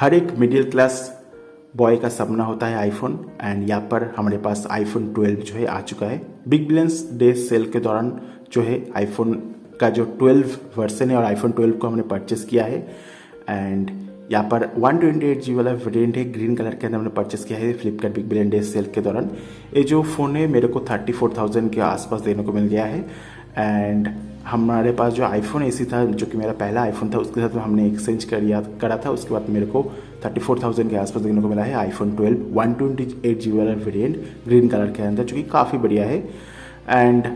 हर एक middle class boy का सपना होता है आईफोन। एंड यहाँ पर हमारे पास आईफोन 12 जो है आ चुका है। बिग बिलियंस डे सेल के दौरान जो है आईफोन का जो 12 वर्जन है और आईफोन 12 को हमने परचेस किया है। एंड यहाँ पर 128GB वाला वेरिएंट है, ग्रीन कलर के अंदर हमने परचेस किया है Flipkart big billion day sale के दौरान। ये जो फ़ोन है मेरे को 34,000 के आसपास देने को मिल गया है। एंड हमारे पास जो आईफोन एसी था, जो कि मेरा पहला आईफोन था, उसके साथ हमने एक्सचेंज करा था। उसके बाद मेरे को 34,000 के आसपास देखने को मिला है आईफोन 12 128GB वाला वेरिएंट ग्रीन कलर के अंदर, जो कि काफ़ी बढ़िया है। एंड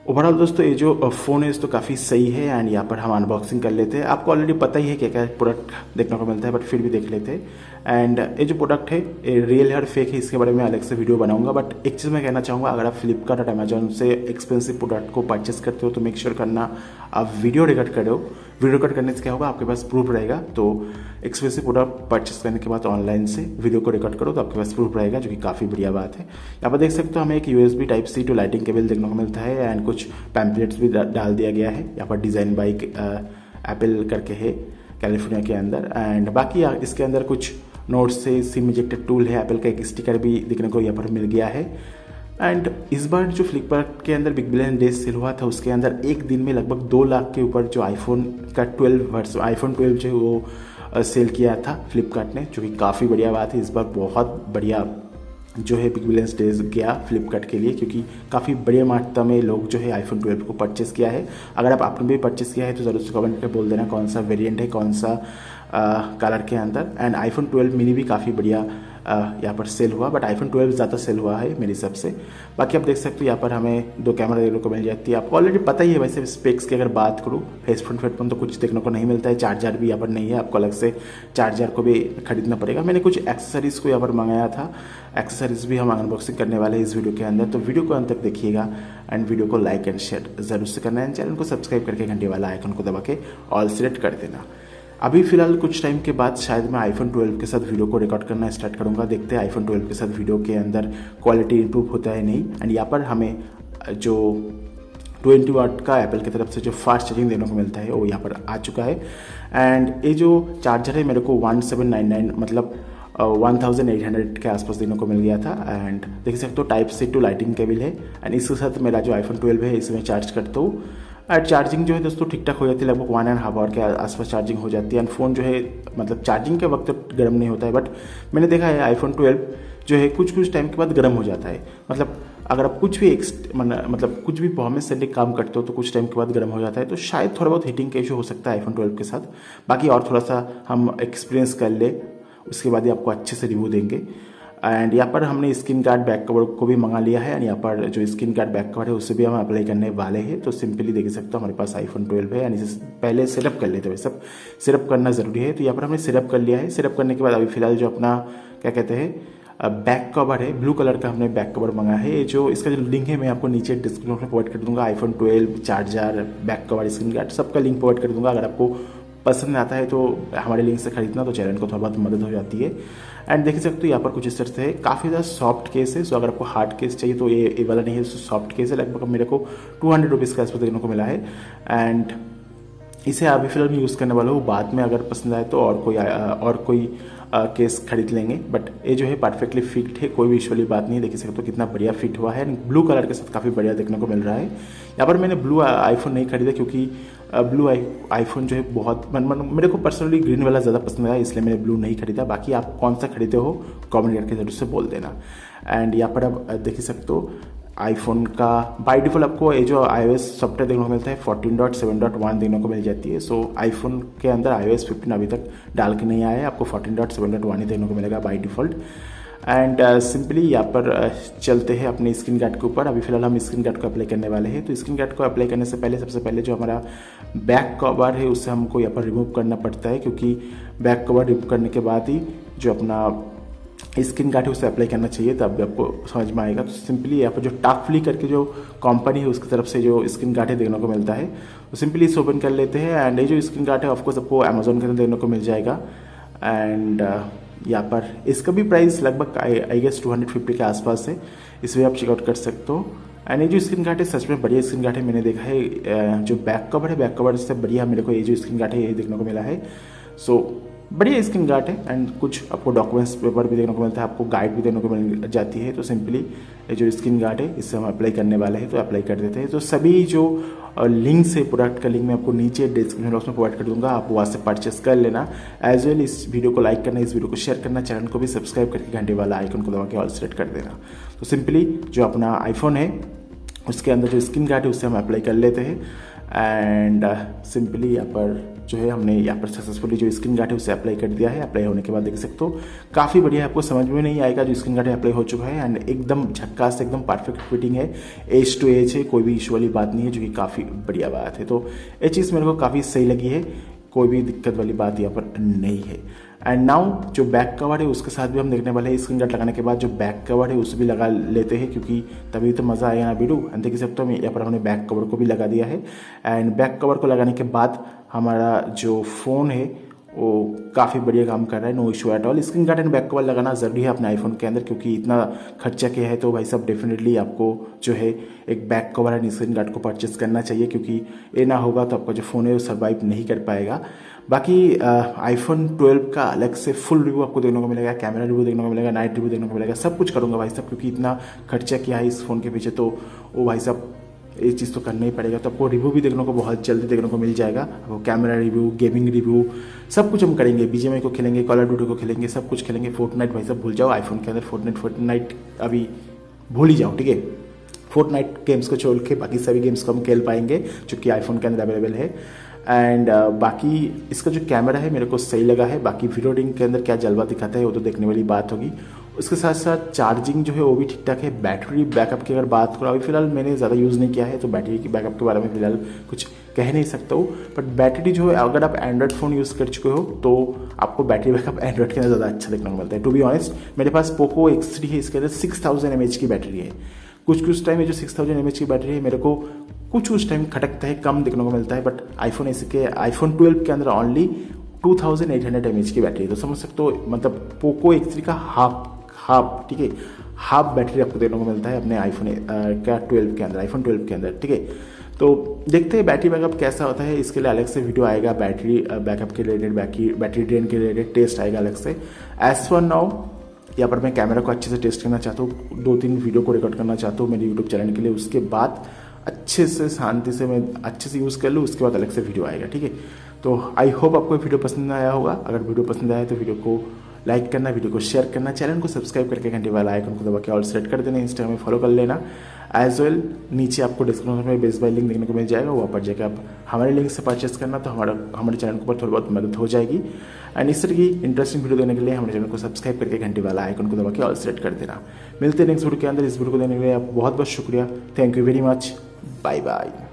ओवरऑल दोस्तों ये जो फ़ोन है तो काफ़ी सही है। एंड यहाँ पर हम अनबॉक्सिंग कर लेते हैं। आपको ऑलरेडी पता ही है क्या क्या प्रोडक्ट देखने को मिलता है, बट फिर भी देख लेते हैं। एंड ये जो प्रोडक्ट है ये रियल है और फेक है, इसके बारे में अलग से वीडियो बनाऊंगा। बट एक चीज़ मैं कहना चाहूँगा, अगर आप फ्लिपकार्ट और अमेजोन से एक्सपेंसिव प्रोडक्ट को परचेस करते हो तो मेक श्योर करना आप वीडियो रिकॉर्ड करो। वीडियो रिकॉर्ड करने से क्या होगा, आपके पास प्रूफ रहेगा। तो एक्सपेंसिव प्रोडक्ट परचेस करने के बाद ऑनलाइन से वीडियो को रिकॉर्ड करो तो आपके पास प्रूफ रहेगा, जो कि काफ़ी बढ़िया बात है। यहाँ पर देख सकते हो हमें एक USB Type-C to lighting cable देखने को मिलता है। एंड कुछ पैम्पलेट्स भी डाल दिया गया है। यहाँ पर डिज़ाइन बाई एप्पल करके है कैलिफोर्निया के अंदर। एंड बाकी इसके अंदर कुछ नोट्स से सिम इजेक्टेड टूल है, एप्पल का एक स्टिकर भी देखने को यहाँ पर मिल गया है। एंड इस बार जो फ्लिपकार्ट के अंदर बिग बिलियन डे सेल हुआ था, उसके अंदर एक दिन में लगभग 2 लाख के ऊपर जो आईफोन का 12 आईफोन 12 जो है वो सेल किया था फ्लिपकार्ट ने, जो कि काफ़ी बढ़िया बात है। इस बार बहुत बढ़िया जो है बिग बिलियंस डेज गया फ्लिपकार्ट के लिए, क्योंकि काफ़ी बड़े मात्रा में लोग जो है आईफोन 12 को परचेस किया है। अगर आपने भी परचेस किया है तो ज़रूर से कमेंट करके बोल देना कौन सा वेरिएंट है, कौन सा कलर के अंदर। एंड आईफोन 12 मिनी भी काफ़ी बढ़िया यहाँ पर सेल हुआ, बट आईफोन 12 ज़्यादा सेल हुआ है मेरे हिसाब से। बाकी आप देख सकते हो यहाँ पर हमें 2 कैमरा देखने को मिल जाती है। आपको ऑलरेडी पता ही है। वैसे स्पेक्स की अगर बात करूँ, हेडफोन तो कुछ देखने को नहीं मिलता है। चार्जर भी यहाँ पर नहीं है, आपको अलग से चार्जर को भी खरीदना पड़ेगा। मैंने कुछ एक्सेसरीज़ को यहाँ पर मंगाया था, एक्सेसरीज़ भी हम अनबॉक्सिंग करने वाले हैं इस वीडियो के अंदर। तो वीडियो को अंत तक देखिएगा एंड वीडियो को लाइक एंड शेयर जरूर से करना है। चैनल को सब्सक्राइब करके घंटे वाला आइकन को दबा के ऑल सेलेक्ट कर देना। अभी फिलहाल कुछ टाइम के बाद शायद मैं आईफोन 12 के साथ वीडियो को रिकॉर्ड करना स्टार्ट करूंगा। देखते हैं आईफोन 12 के साथ वीडियो के अंदर क्वालिटी इंप्रूव होता है नहीं। एंड यहाँ पर हमें जो 20 वाट का एप्पल की तरफ से जो फास्ट चार्जिंग देने को मिलता है वो यहाँ पर आ चुका है। एंड ये जो चार्जर है मेरे को 1799 मतलब 1800 के आसपास देने को मिल गया था। एंड देख सकते हो Type-C टू लाइटिंग केबल है। एंड इसके साथ मेरा जो आईफोन 12 है इसमें चार्ज करता हूँ। चार्जिंग जो है दोस्तों ठीक ठाक हो जाती है, लगभग 1.5 आवर के आसपास चार्जिंग हो जाती है। एंड फ़ोन जो है मतलब चार्जिंग के वक्त तो गर्म नहीं होता है, बट मैंने देखा है आईफोन 12 जो है कुछ टाइम के बाद गर्म हो जाता है। मतलब अगर आप कुछ भी मतलब कुछ भी परफॉर्मेंस सेटिंग काम करते हो तो कुछ टाइम के बाद गर्म हो जाता है। तो शायद थोड़ा बहुत हीटिंग का इशू हो सकता है आईफोन 12 के साथ। बाकी और थोड़ा सा हम एक्सपीरियंस कर ले, उसके बाद ही आपको अच्छे से रिव्यू देंगे। एंड यहाँ पर हमने स्क्रीन गार्ड बैक कवर को भी मंगा लिया है। एंड यहाँ पर जो स्क्रीन गार्ड बैक कवर है उससे भी हम अप्लाई करने वाले हैं। तो सिंपली देख सकते हो हमारे पास आईफोन 12 है। एंड इसे पहले सेटअप कर लेते हैं, सब सेटअप करना ज़रूरी है। तो यहाँ पर हमने सेटअप कर लिया है। सेटअप करने के बाद अभी फिलहाल जो अपना क्या कहते हैं बैक कवर है, ब्लू कलर का हमने बैक कवर मंगाया है। जो इसका जो लिंक है मैं आपको नीचे डिस्क्रिप्शन में प्रोवाइड कर दूंगा। IPhone 12 charger, back cover, screen guard सबका लिंक प्रोवाइड कर दूंगा। अगर आपको पसंद आता है तो हमारे लिंक से खरीदना, तो चैनल को थोड़ा बहुत मदद हो जाती है। एंड देख सकते हो यहाँ पर कुछ इस तरह से है, काफ़ी ज़्यादा सॉफ्ट केस है। सो अगर आपको हार्ड केस चाहिए तो ये वाला नहीं है, सॉफ्ट केस है। लगभग मेरे को 200 रुपीज़ के आसपास देखने को मिला है। एंड इसे अभी फिलहाल मैं यूज़ करने वाला हूँ, बाद में अगर पसंद आए तो और कोई केस खरीद लेंगे। बट ये जो है परफेक्टली फिट है, कोई भी इशू वाली बात नहीं है। देख सकते हो कितना बढ़िया फिट हुआ है। ब्लू कलर के साथ काफ़ी बढ़िया देखने को मिल रहा है। यहाँ पर मैंने ब्लू आईफोन नहीं खरीदा क्योंकि ब्लू आईफोन जो है बहुत मेरे को पर्सनली ग्रीन वाला ज़्यादा पसंद आया, इसलिए मैंने ब्लू नहीं खरीदा। बाकी आप कौन सा खरीदे हो कमेंट करके जरूर से बोल देना। एंड यहाँ पर आप देख सकते हो आईफोन का बाय डिफॉल्ट आपको ये जो iOS सॉफ्टवेयर देखने को मिलता है 14.7.1 देखने को मिल जाती है। सो आईफोन के अंदर iOS 15 अभी तक डाल के नहीं आया है, आपको 14.7.1 ही देखने को मिलेगा बाय डिफॉल्ट। एंड सिंपली यहाँ पर चलते हैं अपने स्क्रीन गार्ड के ऊपर। अभी फिलहाल हम स्क्रीन गार्ड को अप्लाई करने वाले हैं। तो स्क्रीन गार्ड को अप्लाई करने से पहले सबसे पहले जो हमारा बैक कवर है उसे हमको यहाँ पर रिमूव करना पड़ता है, क्योंकि बैक कवर रिमूव करने के बाद ही जो अपना स्क्रीन गार्ड है उसे अप्लाई करना चाहिए, तब आपको समझ में आएगा। तो सिंपली यहाँ पर जो टाफली करके जो कंपनी है उसकी तरफ से जो स्क्रीन गार्ड है देखने को मिलता है, तो सिंपली इसे ओपन कर लेते हैं। एंड ये जो स्क्रीन गार्ड है ऑफकोर्स आपको अमेजोन के अंदर देखने को मिल जाएगा। एंड यहाँ पर इसका भी प्राइस लगभग आई गेस 250 के आसपास है, इसमें आप चेकआउट कर सकते हो। एंड ये जो स्क्रीन गार्ड है सच में बढ़िया स्क्रीन गार्ड है, मैंने देखा है। जो बैक कवर है, बैक कवर से बढ़िया मेरे को ये जो स्क्रीन गार्ड है ये देखने को मिला है। सो बढ़िया स्क्रीन गार्ड है एंड कुछ आपको डॉक्यूमेंट्स पेपर भी देखने को मिलता है, आपको गाइड भी देखने को मिल जाती है। तो सिंपली ये जो स्क्रीन गार्ड है इससे हम अप्लाई करने वाले हैं, तो अप्लाई कर देते हैं। तो सभी जो लिंक्स है, प्रोडक्ट का लिंक मैं आपको नीचे डिस्क्रिप्शन बॉक्स में प्रोवाइड कर दूंगा, आप वहाँ से परचेस कर लेना। एज वेल इस वीडियो को लाइक करना, इस वीडियो को शेयर करना, चैनल को भी सब्सक्राइब करके घंटे वाला आइकन को दबा के ऑल सेलेक्ट कर देना। तो सिंपली जो अपना आईफोन है उसके अंदर जो स्क्रीन गार्ड है उससे हम अप्लाई कर लेते हैं एंड सिंपली यहाँ पर जो है हमने यहाँ पर सक्सेसफुली जो स्क्रीन गार्ड है उसे अप्लाई कर दिया है। अप्लाई होने के बाद देख सकते हो काफ़ी बढ़िया है, आपको समझ में नहीं आएगा जो स्क्रीन गार्ड है अप्लाई हो चुका है एंड एकदम झक्कास, एकदम परफेक्ट फिटिंग है, एज टू एज है, कोई भी इशू वाली बात नहीं है, जो कि काफ़ी बढ़िया बात है। तो ये चीज़ मेरे को काफ़ी सही लगी है, कोई भी दिक्कत वाली बात यहाँ पर नहीं है। एंड नाउ जो बैक कवर है उसके साथ भी हम देखने वाले हैं, स्क्रीन गार्ड लगाने के बाद जो बैक कवर है उसे भी लगा लेते हैं, क्योंकि तभी तो मज़ा आएगा ना वीडियो। एंड देख सकते हो यहाँ पर हमने बैक कवर को भी लगा दिया है एंड बैक कवर को लगाने के बाद हमारा जो फ़ोन है वो काफ़ी बढ़िया काम कर रहा है, no issue at all. Screen guard and back cover लगाना ज़रूरी है अपने आईफोन के अंदर, क्योंकि इतना खर्चा किया है तो भाई साहब डेफिनेटली आपको जो है एक back cover and screen guard को परचेस करना चाहिए, क्योंकि ये ना होगा तो आपका जो फ़ोन है वो सर्वाइव नहीं कर पाएगा। बाकी आईफोन 12 का अलग से फुल रिव्यू आपको देखने को मिलेगा, कैमरा रिव्यू देखने को मिलेगा, नाइट रिव्यू देखने को मिलेगा, सब कुछ करूँगा भाई साहब, क्योंकि इतना खर्चा किया है इस फ़ोन के पीछे, तो वो भाई साहब ये चीज़ तो करना ही पड़ेगा। तो आपको रिव्यू भी देखने को बहुत जल्दी देखने को मिल जाएगा, आपको कैमरा रिव्यू, गेमिंग रिव्यू, सब कुछ हम करेंगे। बीजीएमआई को खेलेंगे, कॉल ऑफ ड्यूटी को खेलेंगे, सब कुछ खेलेंगे। फोर्टनाइट भाई साहब भूल जाओ, आईफोन के अंदर फोर्टनाइट अभी भूल ही जाओ, ठीक है। फोर्टनाइट गेम्स को छोड़ के बाकी सभी गेम्स को हम खेल पाएंगे जो कि आईफोन के अंदर अवेलेबल है। एंड बाकी इसका जो कैमरा है मेरे को सही लगा है, बाकी वीडियो रिंग के अंदर क्या जलवा दिखाता है वो तो देखने वाली बात होगी। उसके साथ साथ चार्जिंग जो है वो भी ठीक ठाक है। बैटरी बैकअप की अगर बात करो, अभी फिलहाल मैंने ज़्यादा यूज़ नहीं किया है तो बैटरी की बैकअप के बारे में फिलहाल कुछ कह नहीं सकता हूँ, बट बैटरी जो है अगर आप एंड्रॉयड फ़ोन यूज़ कर चुके हो तो आपको बैटरी बैकअप एंड्रॉयड के अंदर ज़्यादा अच्छा देखने को मिलता है। टू बी ऑनेस्ट मेरे पास पोको X3 है, इसके अंदर 6000 mAh की बैटरी है। कुछ टाइम में जो 6000 mAh की बैटरी है मेरे को कुछ टाइम खटकता है, कम देखने को मिलता है, बट आईफोन आईफोन 12 के अंदर ओनली 2800 mAh की बैटरी है। तो समझ सकते हो मतलब पोको X3 का हाफ ठीक है, हाफ बैटरी आपको देखने को मिलता है अपने आईफोन का 12 के अंदर, आईफोन 12 के अंदर, ठीक है। तो देखते हैं बैटरी बैकअप कैसा होता है, इसके लिए अलग से वीडियो आएगा, बैटरी बैकअप के रिलेटेड, बैटरी ड्रेन के रिलेटेड टेस्ट आएगा अलग से। एज फॉर नाउ यहाँ पर मैं कैमरा को अच्छे से टेस्ट करना चाहता हूँ, 2-3 वीडियो को रिकॉर्ड करना चाहता हूँ मेरे यूट्यूब चैनल के लिए, उसके बाद अच्छे से शांति से मैं अच्छे से यूज़ कर लूँ, उसके बाद अलग से वीडियो आएगा, ठीक है। तो आई होप आपको वीडियो पसंद आया होगा। अगर वीडियो पसंद आया तो वीडियो को लाइक करना, वीडियो को शेयर करना, चैनल को सब्सक्राइब करके घंटे वाला आइकन को दबा के ऑल सेलेक्ट कर देना, इंस्टाग्राम में फॉलो कर लेना। एज वेल नीचे आपको डिस्क्रिप्शन में बेस्ट बाय लिंक देखने को मिल जाएगा, वहाँ पर जाकर आप हमारे लिंक से परचेस करना तो हमारे चैनल के ऊपर थोड़ी बहुत मदद हो जाएगी। एंड इस तरह की इंटरेस्टिंग वीडियो देने के लिए हमारे चैनल को सब्सक्राइब करके घंटे वाला आइकन को दबा के ऑल सेलेक्ट कर देना। मिलते हैं नेक्स्ट वीडियो के अंदर। इस वीडियो को देने के लिए आप बहुत बहुत शुक्रिया, thank you very much, bye bye.